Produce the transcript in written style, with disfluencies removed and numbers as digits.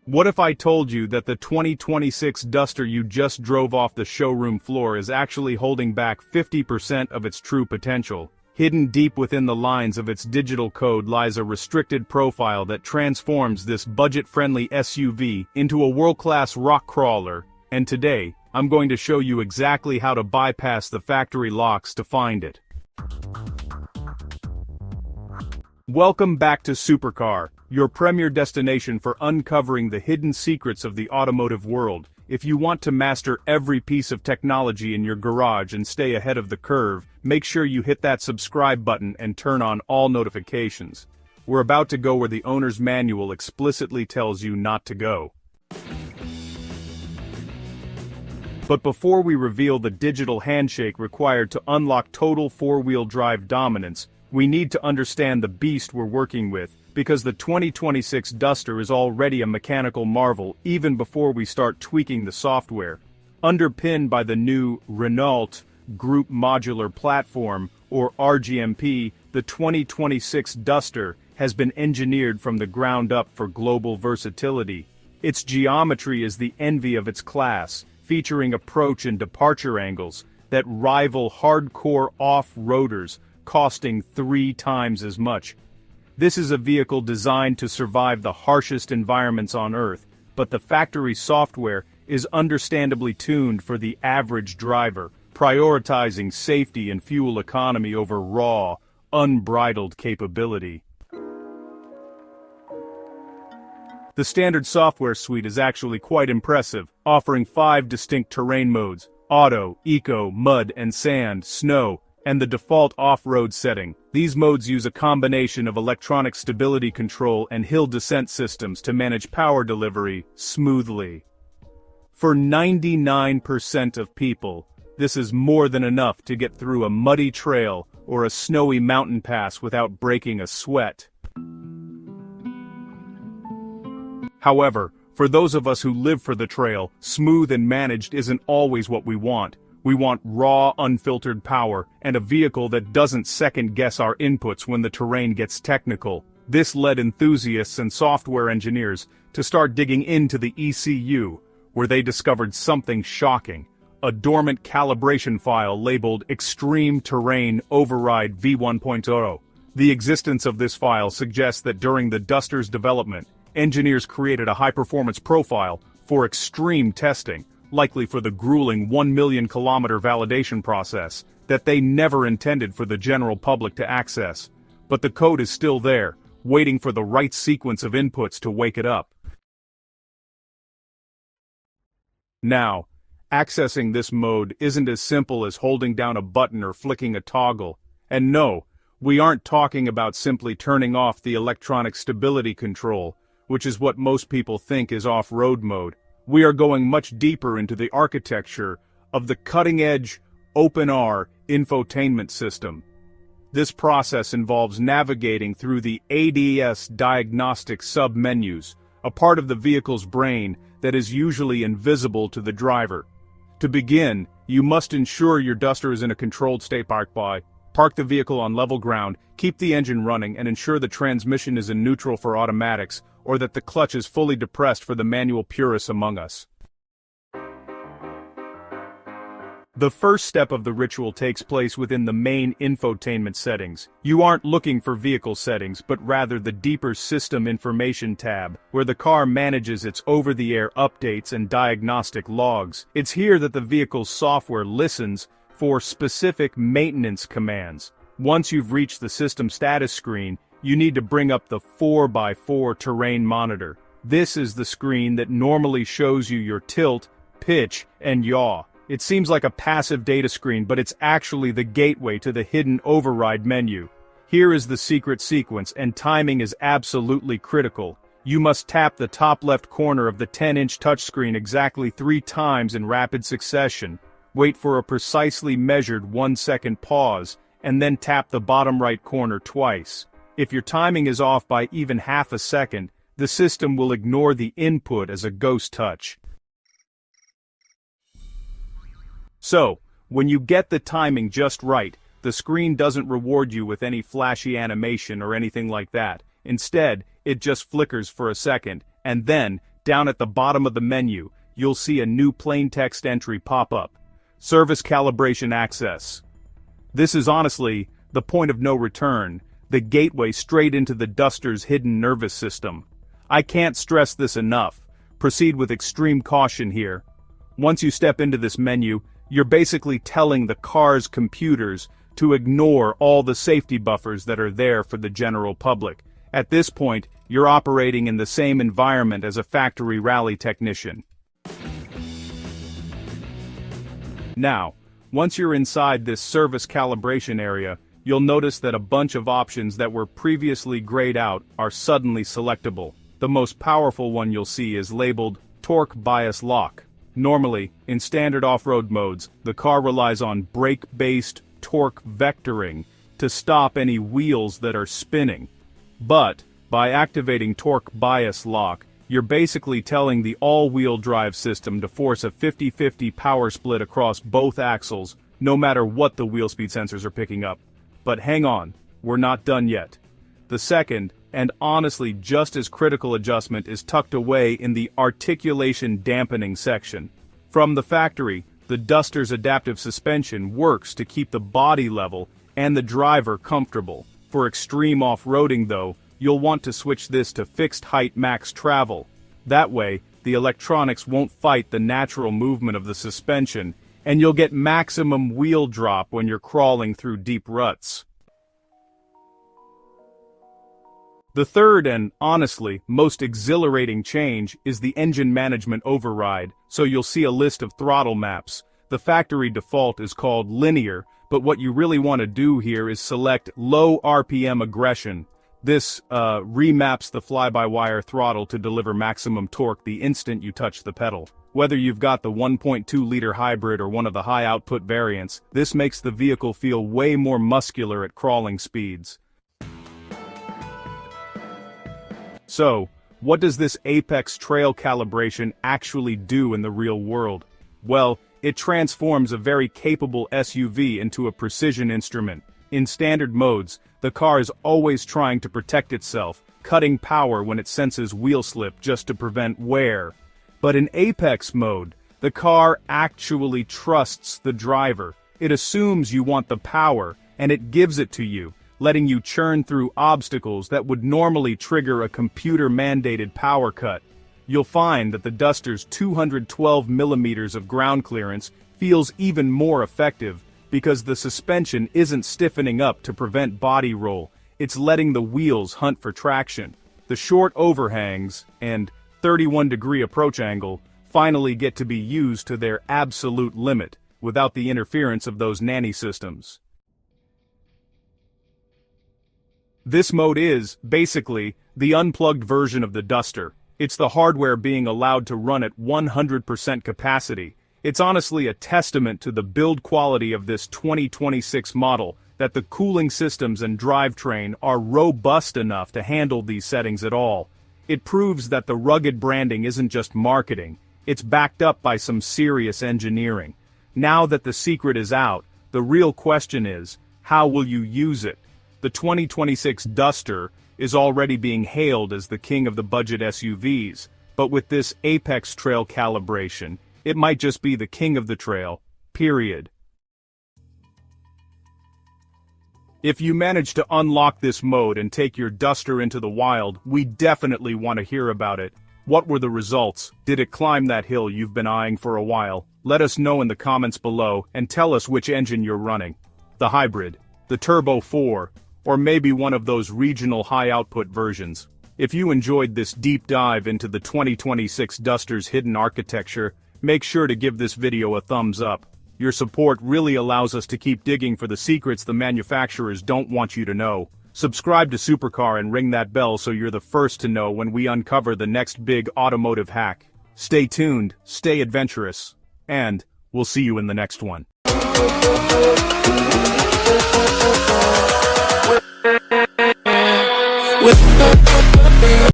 What if I told you that the 2026 Duster you just drove off the showroom floor is actually holding back 50% of its true potential? Hidden deep within the lines of its digital code lies a restricted profile that transforms this budget-friendly SUV into a world-class rock crawler, and today, I'm going to show you exactly how to bypass the factory locks to find it. Welcome back to Supercar, your premier destination for uncovering the hidden secrets of the automotive world. If you want to master every piece of technology in your garage and stay ahead of the curve, make sure you hit that subscribe button and turn on all notifications. We're about to go where the owner's manual explicitly tells you not to go. But before we reveal the digital handshake required to unlock total four-wheel drive dominance, we need to understand the beast we're working with, because the 2026 Duster is already a mechanical marvel even before we start tweaking the software. Underpinned by the new Renault Group Modular Platform, or RGMP, the 2026 Duster has been engineered from the ground up for global versatility. Its geometry is the envy of its class, featuring approach and departure angles that rival hardcore off-roaders, costing 3 times as much. This is a vehicle designed to survive the harshest environments on Earth, but the factory software is understandably tuned for the average driver, prioritizing safety and fuel economy over raw, unbridled capability. The standard software suite is actually quite impressive, offering 5 distinct terrain modes: Auto, Eco, Mud and Sand, Snow, and the default off-road setting. These modes use a combination of electronic stability control and hill descent systems to manage power delivery smoothly. For 99% of people, this is more than enough to get through a muddy trail or a snowy mountain pass without breaking a sweat. However, for those of us who live for the trail, smooth and managed isn't always what we want. We want raw, unfiltered power, and a vehicle that doesn't second-guess our inputs when the terrain gets technical. This led enthusiasts and software engineers to start digging into the ECU, where they discovered something shocking: a dormant calibration file labeled Extreme Terrain Override v1.0. The existence of this file suggests that during the Duster's development, engineers created a high-performance profile for extreme testing, likely for the grueling 1 million kilometer validation process that they never intended for the general public to access. But the code is still there, waiting for the right sequence of inputs to wake it up. Now, accessing this mode isn't as simple as holding down a button or flicking a toggle. And no, we aren't talking about simply turning off the electronic stability control, which is what most people think is off-road mode. We are going much deeper into the architecture of the cutting-edge OpenR infotainment system. This process involves navigating through the ADS diagnostic sub-menus, a part of the vehicle's brain that is usually invisible to the driver. To begin, you must ensure your Duster is in a controlled state. Park the vehicle on level ground, keep the engine running, and ensure the transmission is in neutral for automatics, or that the clutch is fully depressed for the manual purists among us. The first step of the ritual takes place within the main infotainment settings. You aren't looking for vehicle settings, but rather the deeper System Information tab, where the car manages its over-the-air updates and diagnostic logs. It's here that the vehicle's software listens for specific maintenance commands. Once you've reached the system status screen, you need to bring up the 4x4 terrain monitor. This is the screen that normally shows you your tilt, pitch, and yaw. It seems like a passive data screen, but it's actually the gateway to the hidden override menu. Here is the secret sequence, and timing is absolutely critical. You must tap the top left corner of the 10-inch touchscreen exactly 3 times in rapid succession. Wait for a precisely measured 1-second pause, and then tap the bottom right corner twice. If your timing is off by even half a second, the system will ignore the input as a ghost touch. So, when you get the timing just right, the screen doesn't reward you with any flashy animation or anything like that. Instead, it just flickers for a second, and then, down at the bottom of the menu, you'll see a new plain text entry pop up. Service Calibration Access. This is honestly the point of no return, the gateway straight into the Duster's hidden nervous system. I can't stress this enough. Proceed with extreme caution here. Once you step into this menu, you're basically telling the car's computers to ignore all the safety buffers that are there for the general public. At this point, you're operating in the same environment as a factory rally technician. Now, once you're inside this service calibration area, you'll notice that a bunch of options that were previously grayed out are suddenly selectable. The most powerful one you'll see is labeled Torque Bias Lock. Normally, in standard off-road modes, the car relies on brake-based torque vectoring to stop any wheels that are spinning. But, by activating Torque Bias Lock, you're basically telling the all-wheel drive system to force a 50-50 power split across both axles, no matter what the wheel speed sensors are picking up. But hang on, we're not done yet. The second, and honestly just as critical adjustment is tucked away in the articulation dampening section. From the factory, the Duster's adaptive suspension works to keep the body level and the driver comfortable. For extreme off-roading though, you'll want to switch this to fixed height max travel. That way, the electronics won't fight the natural movement of the suspension, and you'll get maximum wheel drop when you're crawling through deep ruts. The third and, honestly, most exhilarating change is the engine management override, so you'll see a list of throttle maps. The factory default is called linear, but what you really want to do here is select low RPM aggression. This remaps the fly-by-wire throttle to deliver maximum torque the instant you touch the pedal. Whether you've got the 1.2-liter hybrid or one of the high-output variants, this makes the vehicle feel way more muscular at crawling speeds. So, what does this Apex Trail Calibration actually do in the real world? Well, it transforms a very capable SUV into a precision instrument. In standard modes, the car is always trying to protect itself, cutting power when it senses wheel slip just to prevent wear. But in Apex mode, the car actually trusts the driver. It assumes you want the power, and it gives it to you, letting you churn through obstacles that would normally trigger a computer-mandated power cut. You'll find that the Duster's 212 millimeters of ground clearance feels even more effective, because the suspension isn't stiffening up to prevent body roll, it's letting the wheels hunt for traction. The short overhangs and 31-degree approach angle finally get to be used to their absolute limit, without the interference of those nanny systems. This mode is, basically, the unplugged version of the Duster. It's the hardware being allowed to run at 100% capacity. It's honestly a testament to the build quality of this 2026 model that the cooling systems and drivetrain are robust enough to handle these settings at all. It proves that the rugged branding isn't just marketing, it's backed up by some serious engineering. Now that the secret is out, the real question is, how will you use it? The 2026 Duster is already being hailed as the king of the budget SUVs, but with this Apex Trail Calibration, it might just be the king of the trail, period. If you manage to unlock this mode and take your Duster into the wild, we definitely want to hear about it. What were the results? Did it climb that hill you've been eyeing for a while? Let us know in the comments below and tell us which engine you're running. The hybrid, the Turbo 4, or maybe one of those regional high-output versions. If you enjoyed this deep dive into the 2026 Duster's hidden architecture, make sure to give this video a thumbs up. Your support really allows us to keep digging for the secrets the manufacturers don't want you to know. Subscribe to Supercar and ring that bell so you're the first to know when we uncover the next big automotive hack. Stay tuned, stay adventurous, and we'll see you in the next one. With